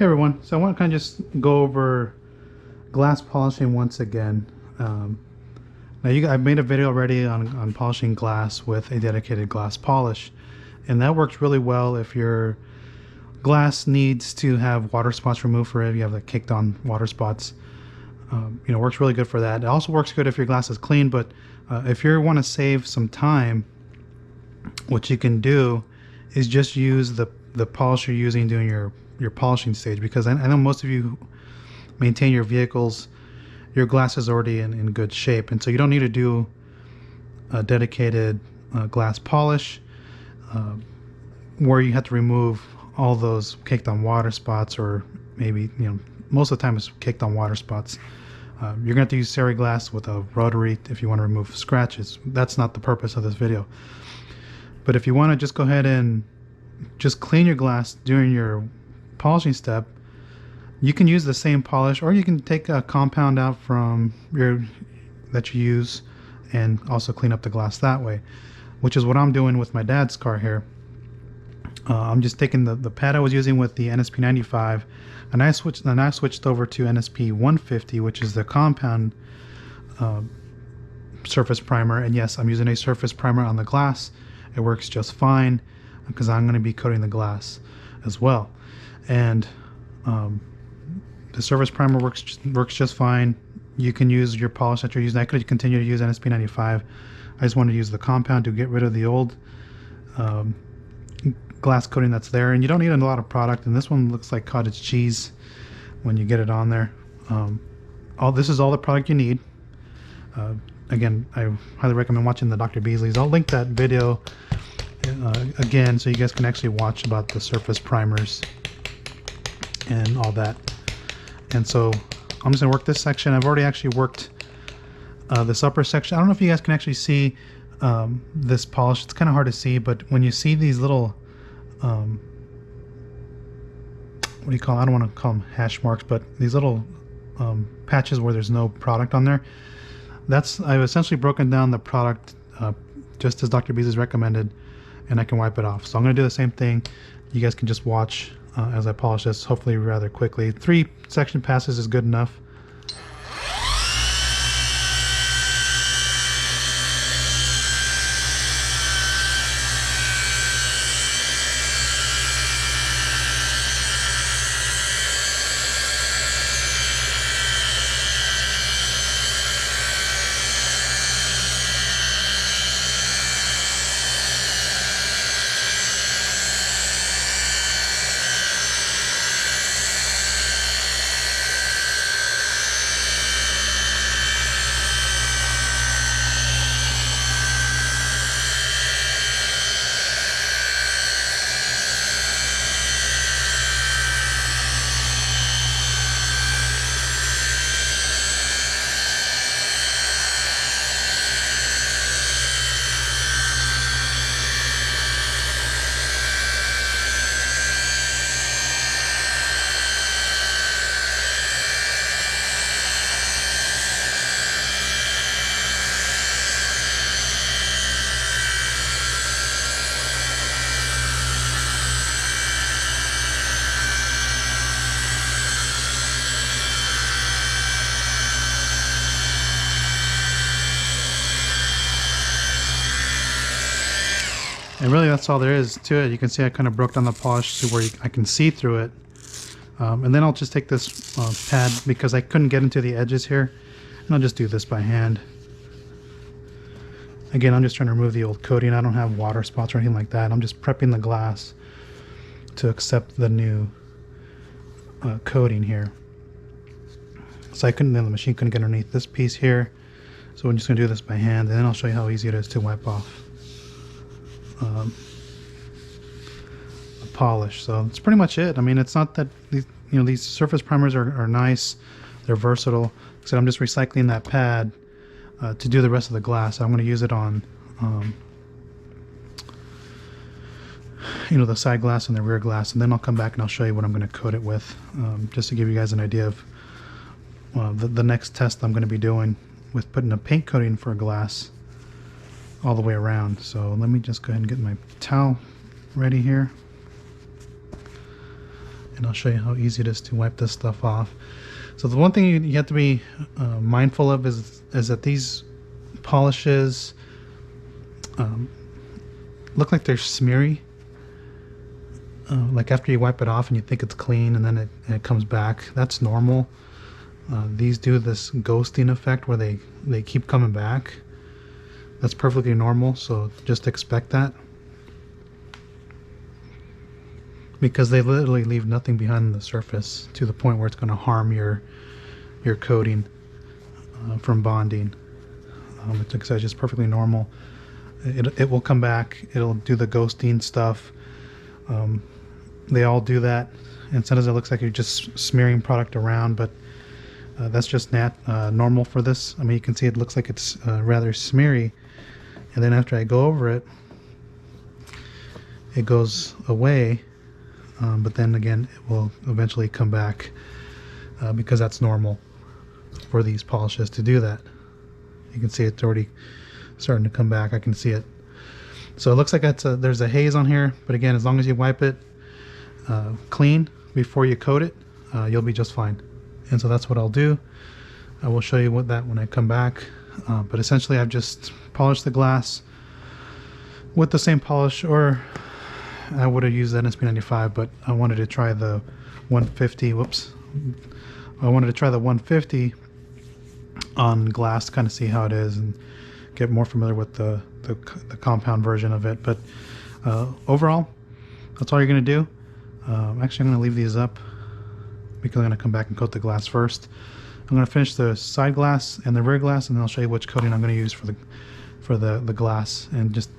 Hey everyone, so I want to kind of just go over glass polishing once again. I've made a video already on polishing glass with a dedicated glass polish, and that works really well if your glass needs to have water spots removed for it. You have the caked on water spots. Works really good for that. It also works good if your glass is clean, but if you want to save some time, what you can do is just use the polish you're using during your polishing stage, because I know most of you maintain your vehicles, your glass is already in good shape, and so you don't need to do a dedicated glass polish where you have to remove all those caked on water spots, or maybe most of the time it's caked on water spots. You're going to have to use Ceri glass with a rotary if you want to remove scratches. That's not the purpose of this video. But if you want to just go ahead and just clean your glass during your polishing step, you can use the same polish, or you can take a compound out from that you use and also clean up the glass that way, which is what I'm doing with my dad's car here. I'm just taking the pad I was using with the NSP95, and I switched over to NSP150, which is the compound surface primer. And yes, I'm using a surface primer on the glass. It works just fine because I'm going to be coating the glass as well. And the surface primer works just fine. You can use your polish that you're using. I could continue to use NSP95. I just want to use the compound to get rid of the old glass coating that's there. And you don't need a lot of product. And this one looks like cottage cheese when you get it on there. This is all the product you need. Again, I highly recommend watching the Dr. Beasley's. I'll link that video again so you guys can actually watch about the surface primers and all that. And so I'm just gonna work this section. I've already actually worked this upper section. I don't know if you guys can actually see this polish. It's kind of hard to see, but when you see these little what do you call it? I don't want to call them hash marks, but these little patches where there's no product on there, I've essentially broken down the product just as Dr. Beasley's recommended, and I can wipe it off. So I'm going to do the same thing. You guys can just watch as I polish this, hopefully rather quickly. 3 section passes is good enough. And really that's all there is to it. You can see I kind of broke down the polish to where I can see through it. And then I'll just take this pad, because I couldn't get into the edges here, and I'll just do this by hand. Again, I'm just trying to remove the old coating. I don't have water spots or anything like that. I'm just prepping the glass to accept the new coating here. So the machine couldn't get underneath this piece here. So I'm just going to do this by hand, and then I'll show you how easy it is to wipe off the polish. So that's pretty much it. I mean, it's not that these surface primers are nice, they're versatile. So I'm just recycling that pad to do the rest of the glass. I'm going to use it on the side glass and the rear glass, and then I'll come back and I'll show you what I'm going to coat it with, just to give you guys an idea of the next test I'm going to be doing with putting a paint coating for a glass all the way around. So let me just go ahead and get my towel ready here. and I'll show you how easy it is to wipe this stuff off. So the one thing you have to be mindful of is that these polishes look like they're smeary. Like after you wipe it off and you think it's clean and then it comes back. That's normal. These do this ghosting effect where they keep coming back. That's perfectly normal, so just expect that. Because they literally leave nothing behind the surface to the point where it's going to harm your coating from bonding. It's just perfectly normal. It will come back. It'll do the ghosting stuff. They all do that, and sometimes it looks like you're just smearing product around, but that's just normal for this. I mean, you can see it looks like it's rather smeary, and then after I go over it, it goes away. But then again, it will eventually come back because that's normal for these polishes to do that. You can see it's already starting to come back. I can see it. So it looks like there's a haze on here, but again, as long as you wipe it clean before you coat it, you'll be just fine. And so that's what I'll do. I will show you when I come back. But essentially, I've just polished the glass with the same polish, or I would have used the NSP95, but I wanted to try the 150. Whoops. I wanted to try the 150 on glass, kind of see how it is and get more familiar with the compound version of it. But overall, that's all you're going to do. Actually, I'm going to leave these up because I'm going to come back and coat the glass first. I'm going to finish the side glass and the rear glass, and then I'll show you which coating I'm going to use for the glass, and just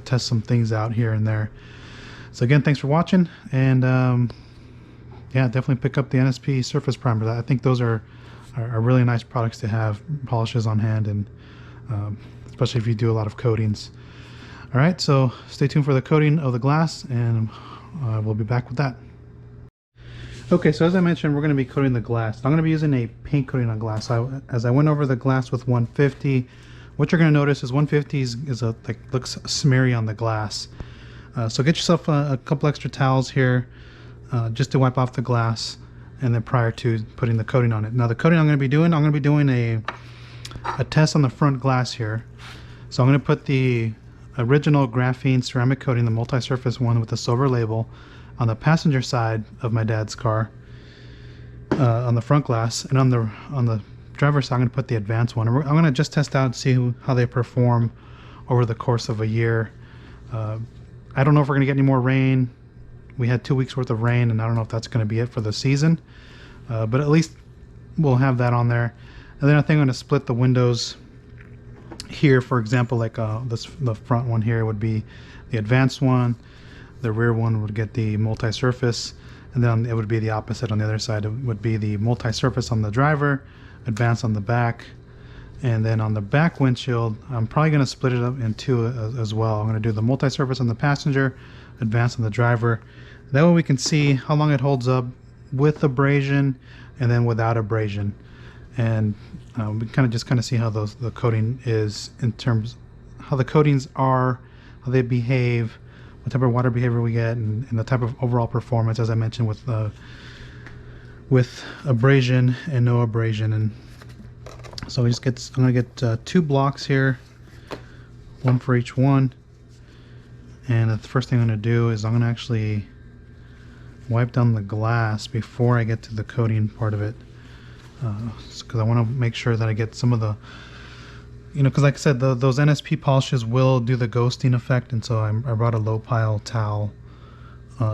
test some things out here and there. So again, thanks for watching, and yeah, definitely pick up the NSP surface primer. I think those are really nice products to have polishes on hand, and especially if you do a lot of coatings. All right, so stay tuned for the coating of the glass, and we'll be back with that. Okay, so as I mentioned, we're going to be coating the glass. I'm going to be using a paint coating on glass. As I went over the glass with 150, what you're going to notice is 150 looks smeary on the glass. So get yourself a couple extra towels here just to wipe off the glass, and then prior to putting the coating on it. Now the coating I'm going to be doing a test on the front glass here. So I'm going to put the original graphene ceramic coating, the multi-surface one with the silver label, on the passenger side of my dad's car on the front glass, and on the driver's side I'm going to put the advanced one. I'm going to just test out and see how they perform over the course of a year. I don't know if we're going to get any more rain. We had 2 weeks worth of rain, and I don't know if that's going to be it for the season. But at least we'll have that on there. And then I think I'm going to split the windows here. For example, like the front one here would be the advanced one. The rear one would get the multi-surface. And then it would be the opposite on the other side. It would be the multi-surface on the driver, advanced on the back. And then on the back windshield, I'm probably going to split it up in two as well. I'm going to do the multi-surface on the passenger, advanced on the driver. That way we can see how long it holds up with abrasion and then without abrasion. And we kind of see how the coating is, in terms how the coatings are, how they behave, what type of water behavior we get, and the type of overall performance, as I mentioned, with abrasion and no abrasion. And so I'm going to get 2 blocks here, one for each one. And the first thing I'm going to do is I'm going to actually wipe down the glass before I get to the coating part of it, because I want to make sure that I get some of the, because like I said, those NSP polishes will do the ghosting effect, and so I brought a low pile towel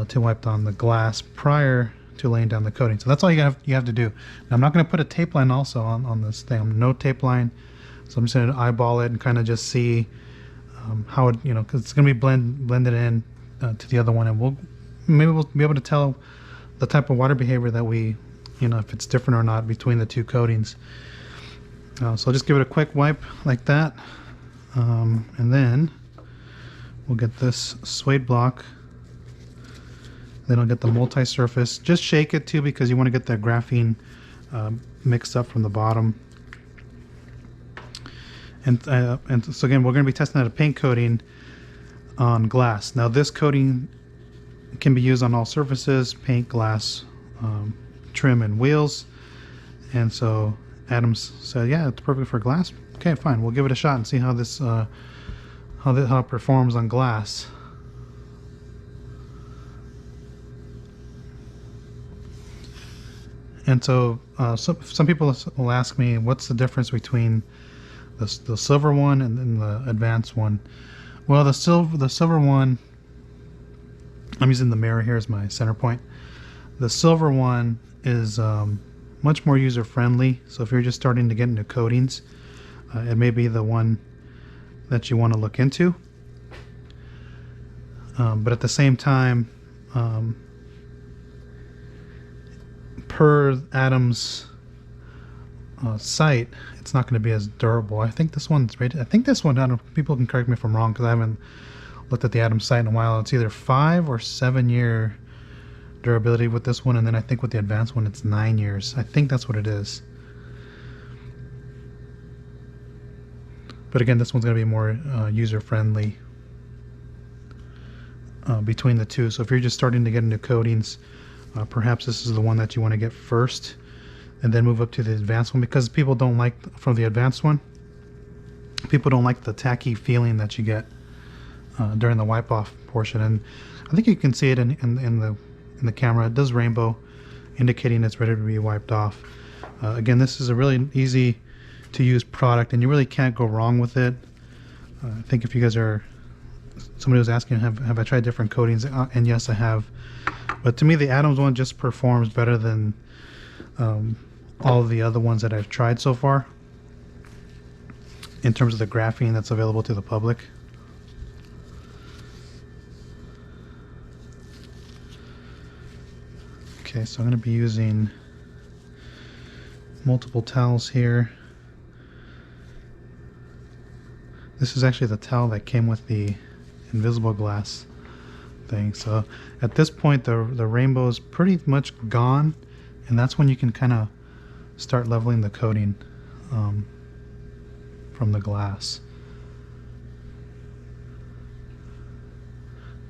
to wipe down the glass prior to laying down the coating. So that's all you have to do. Now I'm not going to put a tape line also on this thing. No tape line, so I'm just going to eyeball it and kind of just see how it, because it's going to be blended in to the other one, and maybe we'll be able to tell the type of water behavior that we, if it's different or not between the two coatings. So I'll just give it a quick wipe like that, and then we'll get this suede block. Then I'll get the multi-surface. Just shake it too, because you want to get the graphene mixed up from the bottom. And so again, we're going to be testing out a paint coating on glass. Now this coating can be used on all surfaces, paint, glass, trim and wheels. And so Adams said, yeah, it's perfect for glass. Okay, fine, we'll give it a shot and see how this how it performs on glass. And so some people will ask me, what's the difference between the silver one and then the advanced one? Well, the silver one, I'm using the mirror here as my center point. The silver one is much more user friendly. So if you're just starting to get into coatings, it may be the one that you want to look into. But at the same time, per Adams site, it's not going to be as durable. I think this one's rated. I think this one, I don't know, people can correct me if I'm wrong because I haven't looked at the Adams site in a while. It's either 5 or 7 year durability with this one, and then I think with the advanced one it's 9 years. I think that's what it is. But again, this one's going to be more user friendly between the two. So if you're just starting to get into coatings, perhaps this is the one that you want to get first and then move up to the advanced one, because people don't like, from the advanced one, people don't like the tacky feeling that you get during the wipe off portion. And I think you can see it in the camera. It does rainbow, indicating it's ready to be wiped off. Again, this is a really easy to use product and you really can't go wrong with it. I think if you guys are, somebody was asking, have I tried different coatings? And yes, I have. But to me, the Adams one just performs better than all of the other ones that I've tried so far in terms of the graphene that's available to the public. Okay, so I'm going to be using multiple towels here. This is actually the towel that came with the invisible glass thing. So at this point the rainbow is pretty much gone, and that's when you can kind of start leveling the coating from the glass.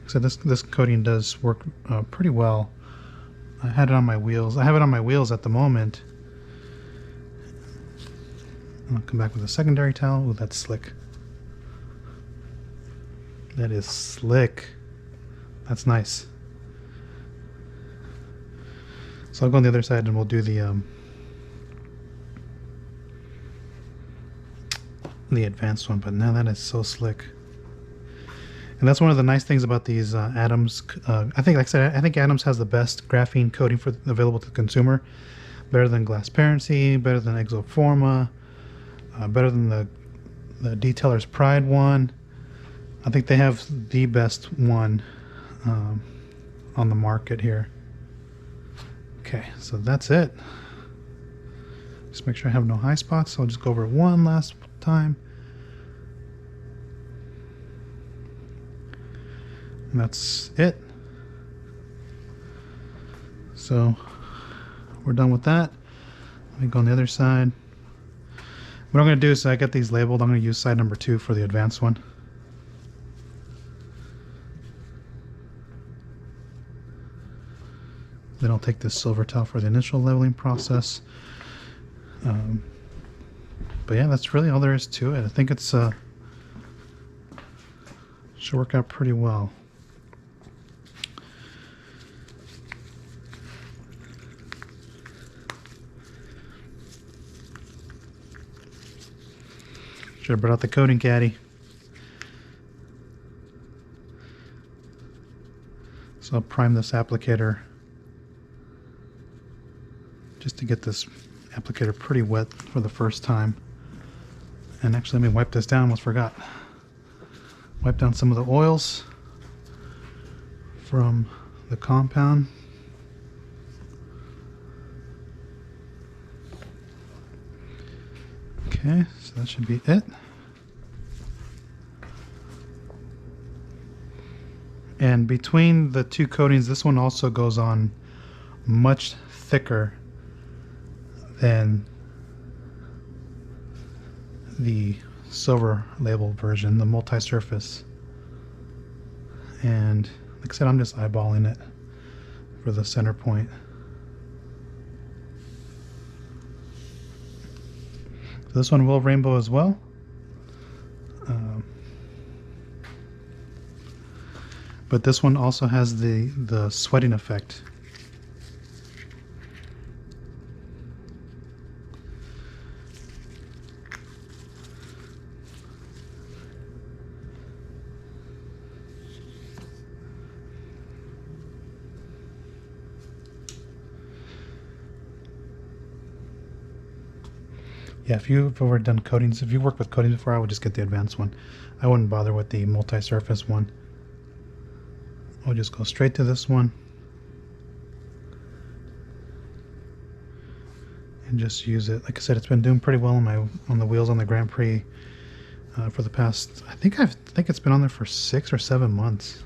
So this coating does work pretty well. I had it on my wheels. I have it on my wheels at the moment. I'll come back with a secondary towel. Oh, that's slick. That is slick. That's nice. So I'll go on the other side and we'll do the advanced one. But now that is so slick. And that's one of the nice things about these Adams. I think, like I said, I think Adams has the best graphene coating available to the consumer. Better than Glassparency, better than Exoforma, better than the Detailer's Pride one. I think they have the best one on the market here. Okay, so that's it. Just make sure I have no high spots. So I'll just go over it one last time. And that's it. So we're done with that. Let me go on the other side. What I'm going to do is, I get these labeled. I'm going to use side number 2 for the advanced one. Then I'll take this silver towel for the initial leveling process. But yeah, that's really all there is to it. I think it's should work out pretty well. Should have brought out the coating caddy. So I'll prime this applicator just to get this applicator pretty wet for the first time. And actually, let me wipe this down. Almost forgot. Wipe down some of the oils from the compound. Okay, so that should be it. And between the two coatings, this one also goes on much thicker than the silver label version, the multi-surface. And like I said, I'm just eyeballing it for the center point. So this one will rainbow as well. But this one also has the sweating effect. Yeah, if you've ever done coatings, if you worked with coatings before, I would just get the advanced one. I wouldn't bother with the multi-surface one. I'll just go straight to this one and just use it. Like I said, it's been doing pretty well on the wheels on the Grand Prix for the past. I think it's been on there for 6 or 7 months.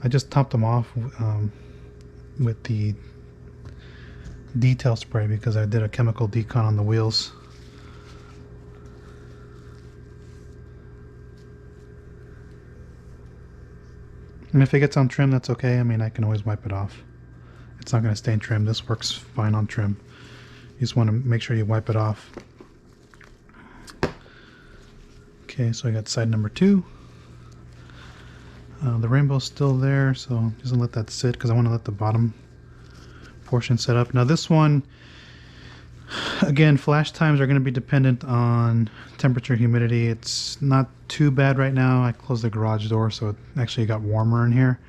I just topped them off with the detail spray because I did a chemical decon on the wheels. And if it gets on trim, that's okay. I mean, I can always wipe it off. It's not going to stay in trim. This works fine on trim. You just want to make sure you wipe it off. Okay, so I got side number 2. The rainbow's still there, so I'm just gonna let that sit because I want to let the bottom portion set up. Now this one, again, flash times are going to be dependent on temperature, humidity. It's not too bad right now. I closed the garage door, so it actually got warmer in here.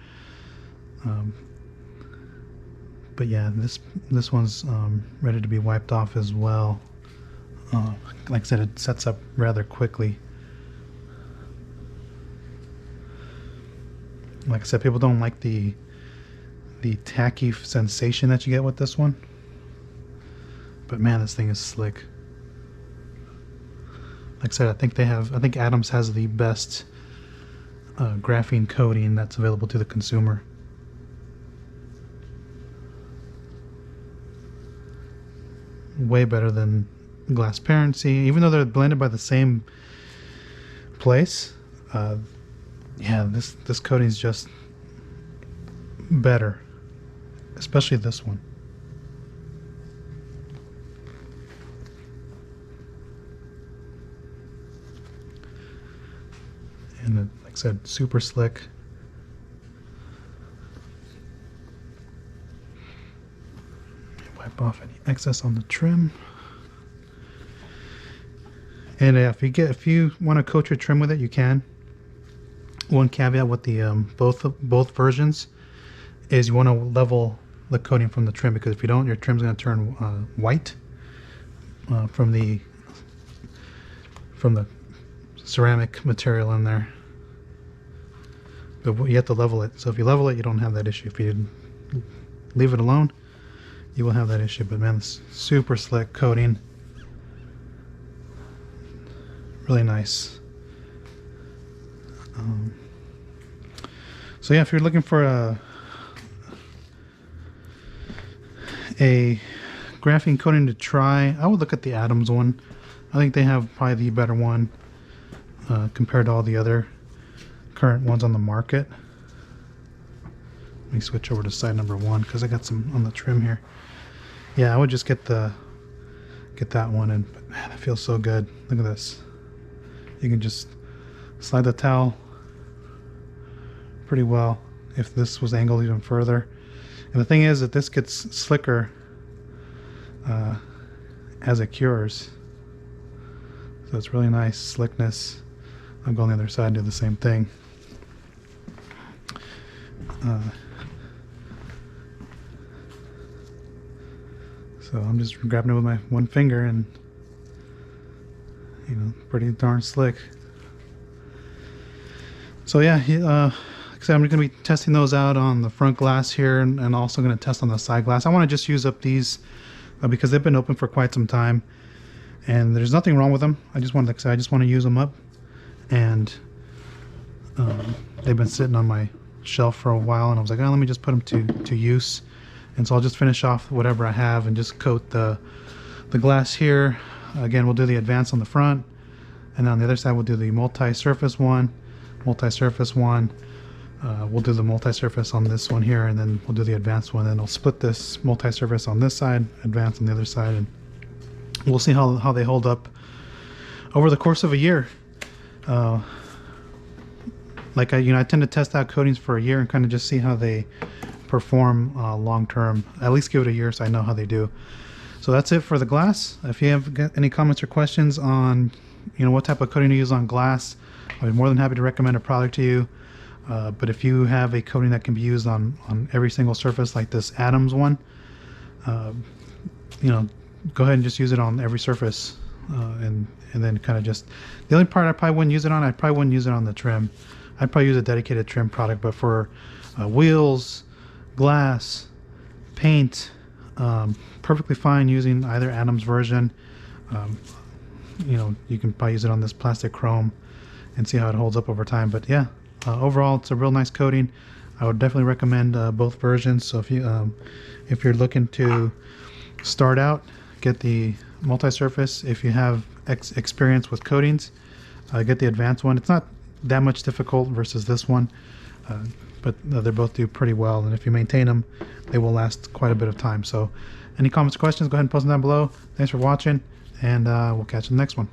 But yeah, this one's ready to be wiped off as well. Like I said, it sets up rather quickly. Like I said, people don't like the tacky sensation that you get with this one. But man, this thing is slick. Like I said, I think Adams has the best graphene coating that's available to the consumer. Way better than glass parency, even though they're blended by the same place. Yeah, this coating is just better, especially this one. And like I said, super slick. Wipe off any excess on the trim. And if you want to coat your trim with it, you can. One caveat with the both versions is you want to level the coating from the trim, because if you don't, your trim's going to turn white from the ceramic material in there. But you have to level it. So if you level it, you don't have that issue. If you leave it alone, you will have that issue. But man, it's super slick coating. Really nice. So yeah, if you're looking for a graphene coating to try, I would look at the Adams one. I think they have probably the better one compared to all the other current ones on the market. Let me switch over to side number 1 because I got some on the trim here. Yeah, I would just get that one, and man, it feels so good. Look at this. You can just slide the towel pretty well if this was angled even further. And the thing is that this gets slicker as it cures. So it's really nice slickness. I'll go on the other side and do the same thing. So I'm just grabbing it with my one finger, and pretty darn slick. So yeah, like I said, I'm going to be testing those out on the front glass here, and also going to test on the side glass. I want to just use up these because they've been open for quite some time, and there's nothing wrong with them. I just want to use them up, and they've been sitting on my shelf for a while, and I was like, oh, let me just put them to use. And so I'll just finish off whatever I have and just coat the glass here. Again, we'll do the advanced on the front, and on the other side we'll do the multi-surface one. We'll do the multi-surface on this one here, and then we'll do the advanced one. And I'll split this multi-surface on this side, advanced on the other side, and we'll see how they hold up over the course of a year. Like I tend to test out coatings for a year and kind of just see how they perform long term. At least give it a year so I know how they do. So that's it for the glass. If you have got any comments or questions on what type of coating to use on glass, I'd be more than happy to recommend a product to you. But if you have a coating that can be used on every single surface, like this Adams one, go ahead and just use it on every surface, and then kind of just, the only part I probably wouldn't use it on, I probably wouldn't use it on the trim. I'd probably use a dedicated trim product, but for wheels, glass, paint, perfectly fine using either Adams version. You can probably use it on this plastic chrome and see how it holds up over time. But yeah, overall it's a real nice coating. I would definitely recommend both versions. So if you're looking to start out, get the multi-surface. If you have experience with coatings, get the advanced one. It's not that much difficult versus this one, but they both do pretty well, and if you maintain them, they will last quite a bit of time. So any comments or questions, go ahead and post them down below. Thanks for watching, and we'll catch you in the next one.